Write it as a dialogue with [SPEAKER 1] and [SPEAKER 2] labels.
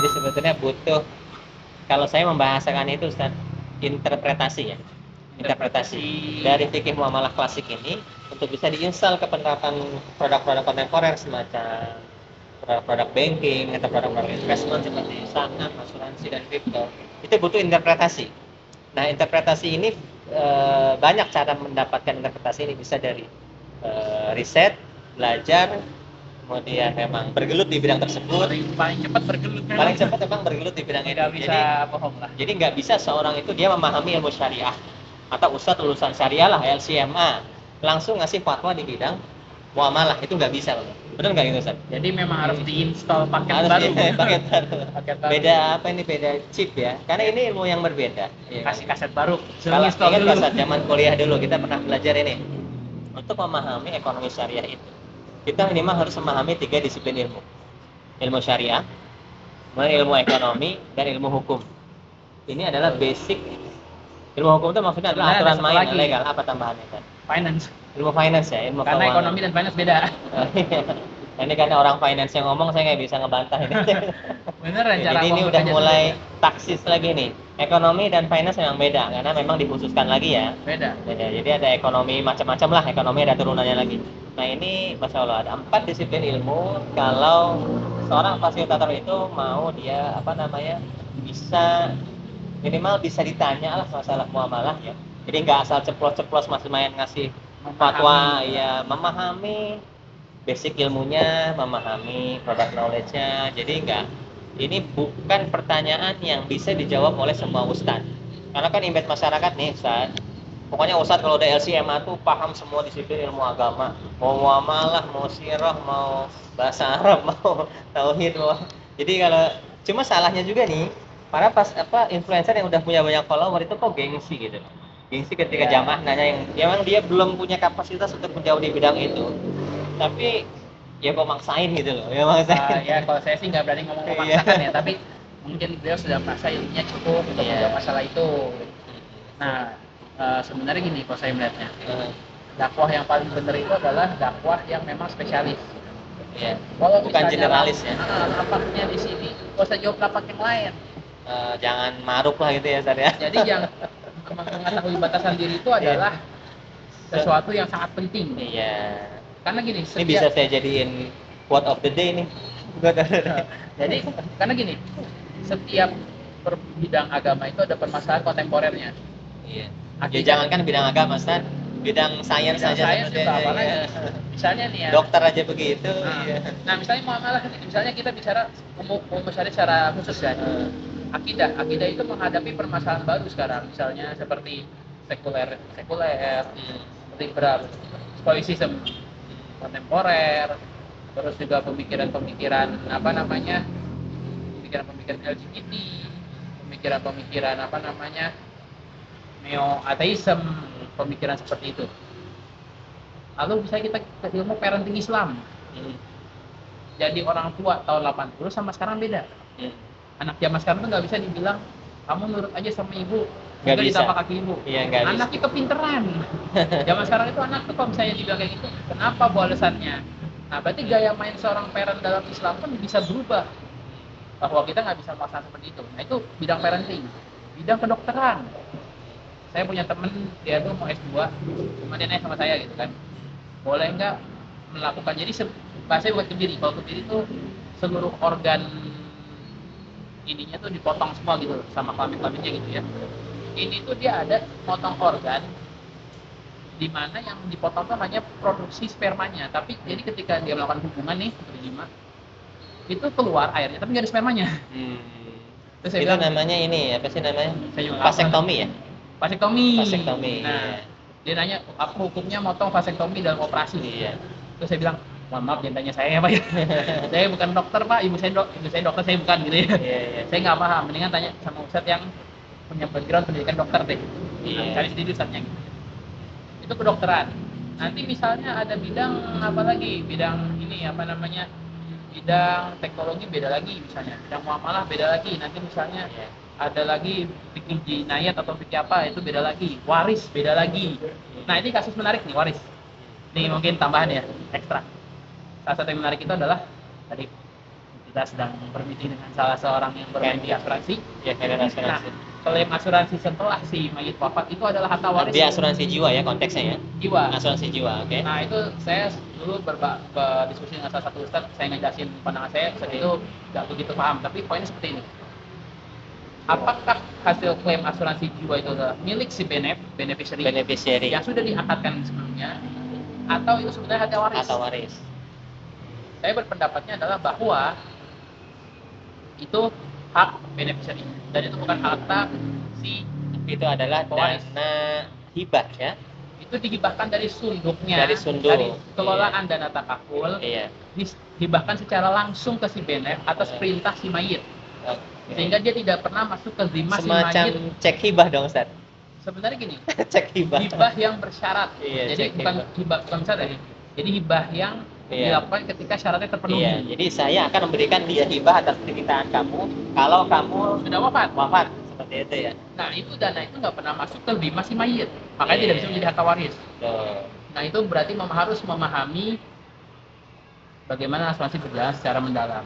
[SPEAKER 1] Jadi sebetulnya butuh, kalau saya membahasakan itu Ustaz, interpretasi ya. Interpretasi dari fikih muamalah klasik ini untuk bisa diinstal ke penerapan produk-produk kontemporer semacam produk-produk banking atau produk-produk investment seperti saham, asuransi dan kripto. Itu butuh interpretasi. Nah, interpretasi ini banyak cara mendapatkan interpretasi ini, bisa dari riset, belajar, kemudian memang bergelut di bidang tersebut.
[SPEAKER 2] Paling cepat bergelut memang.
[SPEAKER 1] Paling cepat memang bergelut di bidang itu.
[SPEAKER 2] Nggak bisa bohong lah.
[SPEAKER 1] Jadi nggak bisa seorang itu dia memahami ilmu syariah atau ustadz lulusan syariah lah, LCMA, langsung ngasih fatwa di bidang muamalah, itu nggak bisa, benar nggak gitu Ustaz?
[SPEAKER 2] Jadi memang harus diinstal paket
[SPEAKER 1] Harus
[SPEAKER 2] baru.
[SPEAKER 1] paket baru.
[SPEAKER 2] Paket baru.
[SPEAKER 1] Beda apa ini, beda chip ya, karena ini ilmu yang berbeda.
[SPEAKER 2] Kasih kaset baru.
[SPEAKER 1] Kalau
[SPEAKER 2] Install
[SPEAKER 1] ingat
[SPEAKER 2] dulu.
[SPEAKER 1] pas zaman kuliah dulu kita pernah belajar ini, untuk memahami ekonomi syariah itu kita minimal harus memahami 3 disiplin ilmu: ilmu syariah, ilmu ekonomi, dan ilmu hukum. Ini adalah basic. Ilmu hukum itu maksudnya adalah aturan main legal. Apa tambahannya kan?
[SPEAKER 2] Finance.
[SPEAKER 1] Ilmu finance ya, ilmu
[SPEAKER 2] karena
[SPEAKER 1] keuangan.
[SPEAKER 2] Ekonomi dan finance beda.
[SPEAKER 1] Ini karena orang finance yang ngomong, saya nggak bisa ngebantah ini.
[SPEAKER 2] Beneran
[SPEAKER 1] Ya,
[SPEAKER 2] cara
[SPEAKER 1] jadi ini
[SPEAKER 2] ngomong
[SPEAKER 1] udah
[SPEAKER 2] aja
[SPEAKER 1] mulai
[SPEAKER 2] dulu.
[SPEAKER 1] taksis lagi nih. Ekonomi dan finance memang beda karena memang dikhususkan lagi ya.
[SPEAKER 2] Beda.
[SPEAKER 1] Jadi ada ekonomi macam-macam lah, ekonomi ada turunannya lagi. Nah ini Masya Allah ada 4 disiplin ilmu. Kalau seorang fasilitator itu mau dia bisa minimal bisa ditanya lah masalah muamalah ya. Jadi nggak asal ceplos-ceplos mas main ngasih fatwa ya, memahami basic ilmunya, memahami product knowledge-nya. Jadi ini bukan pertanyaan yang bisa dijawab oleh semua ustadz. Karena kan image masyarakat nih Ustadz, pokoknya ustadz kalau udah LCMA tuh paham semua disiplin ilmu agama, mau muamalah, mau sirah, mau bahasa Arab, mau tauhid, mau. Jadi kalau cuma salahnya juga nih, para influencer yang udah punya banyak follower itu kok gengsi gitu. Gengsi ketika jamaah nanya yang memang dia belum punya kapasitas untuk menjauh di bidang itu. Tapi ya kok maksain gitu loh, ya maksain.
[SPEAKER 2] Ya kalau saya sih nggak berani ngomong memaksakan ya, tapi mungkin beliau sudah merasa ilmunya cukup untuk menjawab masalah itu. Nah, sebenarnya gini kalau saya melihatnya, dakwah yang paling benar itu adalah dakwah yang memang spesialis.
[SPEAKER 1] Iya.
[SPEAKER 2] Kalau
[SPEAKER 1] Bukan generalis ya.
[SPEAKER 2] Lapaknya di sini, nggak usah jawab lapak yang lain.
[SPEAKER 1] Jangan maruk lah gitu ya Ustaz ya.
[SPEAKER 2] Jadi yang mengetahui batasan diri itu adalah sesuatu yang sangat penting.
[SPEAKER 1] Iya.
[SPEAKER 2] Karena gini,
[SPEAKER 1] ini bisa saya jadiin quote of the day nih.
[SPEAKER 2] Jadi karena gini, setiap bidang agama itu ada permasalahan kontemporernya.
[SPEAKER 1] Iya. Ya jangankan bidang agama, Ustaz, bidang sains saja
[SPEAKER 2] juga apalagi. Misalnya nih ya.
[SPEAKER 1] Dokter aja begitu.
[SPEAKER 2] Nah, misalnya muamalah, misalnya kita bicara umum syariah secara khusus ya. Akidah itu menghadapi permasalahan baru sekarang, misalnya seperti sekuler, seperti stoicism kontemporer, terus juga pemikiran-pemikiran pemikiran LGBT, pemikiran neo-ateism, pemikiran seperti itu. Lalu bisa kita ke ilmu parenting Islam. Jadi orang tua tahun 80 sama sekarang beda. Anak zaman sekarang tuh nggak bisa dibilang kamu nurut aja sama ibu, nggak ditapak kaki ibu. Anaknya kepinteran. Zaman sekarang itu anak tuh kalau misalnya dibilang kayak gitu, kenapa bu alasannya? Nah berarti gaya main seorang parent dalam Islam pun bisa berubah. Bahwa kita nggak bisa melaksanakan seperti itu. Nah itu bidang parenting. Bidang kedokteran. Saya punya temen, dia tuh mau S2, cuma dia nanya sama saya gitu kan, boleh nggak melakukan, jadi bahasanya buat kebiri. Kalau kebiri itu seluruh organ ininya tuh dipotong semua gitu sama kelamin-kelaminnya gitu ya. Ini tuh dia ada potong organ di mana yang dipotong tuh hanya produksi spermanya, tapi jadi ketika dia melakukan hubungan nih berjima itu keluar airnya tapi nggak ada spermanya.
[SPEAKER 1] Terus itu namanya ini apa sih namanya? Vasektomi ya? Vasektomi.
[SPEAKER 2] Nah, dia nanya apa hukumnya motong vasektomi dalam operasi? Iya. Terus saya bilang, mohon maaf jangan tanya saya ya Pak ya. Saya bukan dokter Pak, ibu saya dokter, saya bukan gitu ya. Saya nggak paham, mendingan tanya sama ustadz yang punya background pendidikan dokter deh. Cari sendiri ustadznya. Itu kedokteran. Nanti misalnya ada bidang apa lagi? Bidang ini bidang teknologi beda lagi misalnya. Bidang muamalah beda lagi. Nanti misalnya ada lagi fikih jinayat atau fikih apa, itu beda lagi. Waris beda lagi. Nah ini kasus menarik nih, waris. Ini mungkin tambahan ya, ekstra. Salah satu yang menarik itu adalah tadi kita sedang bermeeting dengan salah seorang yang bermain di asuransi.
[SPEAKER 1] Ya, kayak
[SPEAKER 2] Nah,
[SPEAKER 1] asuransi.
[SPEAKER 2] klaim asuransi setelah si mayit wafat itu adalah harta waris
[SPEAKER 1] Dia asuransi jiwa ya konteksnya ya.
[SPEAKER 2] jiwa.
[SPEAKER 1] Asuransi jiwa, oke.
[SPEAKER 2] Nah itu saya dulu berdiskusi dengan salah satu ustadz, saya ngejelasin pandangan saya, ustadz itu nggak begitu paham, tapi poinnya seperti ini. Apakah hasil klaim asuransi jiwa itu adalah milik si beneficiary yang sudah diakadkan sebelumnya, atau itu sebenarnya harta waris?
[SPEAKER 1] Atau waris.
[SPEAKER 2] Saya berpendapatnya adalah bahwa itu hak beneficiary dan itu bukan harta si
[SPEAKER 1] Itu adalah
[SPEAKER 2] pewaris.
[SPEAKER 1] dana hibah ya.
[SPEAKER 2] Itu dihibahkan dari sunduknya,
[SPEAKER 1] Dari sunduk.
[SPEAKER 2] dari kelolaan dana takaful,
[SPEAKER 1] Iya.
[SPEAKER 2] dihibahkan secara langsung ke si benef atas
[SPEAKER 1] Iya.
[SPEAKER 2] perintah si mayit,
[SPEAKER 1] Oke.
[SPEAKER 2] sehingga dia tidak pernah masuk ke zimah si
[SPEAKER 1] Semacam
[SPEAKER 2] mayit.
[SPEAKER 1] cek hibah dong Ustaz.
[SPEAKER 2] Sebenarnya gini,
[SPEAKER 1] Cek hibah.
[SPEAKER 2] hibah yang bersyarat,
[SPEAKER 1] Iya,
[SPEAKER 2] jadi
[SPEAKER 1] cek
[SPEAKER 2] bukan hibah syarat ya. Jadi hibah yang
[SPEAKER 1] Iya.
[SPEAKER 2] dilakukan ketika syaratnya terpenuhi.
[SPEAKER 1] Iya, jadi saya akan memberikan dia hibah atas penderitaan kamu kalau kamu
[SPEAKER 2] Sudah wafat.
[SPEAKER 1] seperti itu ya.
[SPEAKER 2] Nah itu dana itu nggak pernah masuk ke zimah si mayit, makanya
[SPEAKER 1] Iya.
[SPEAKER 2] tidak bisa menjadi harta waris.
[SPEAKER 1] Tuh.
[SPEAKER 2] Nah itu berarti harus memahami bagaimana asuransi berjalan secara mendalam.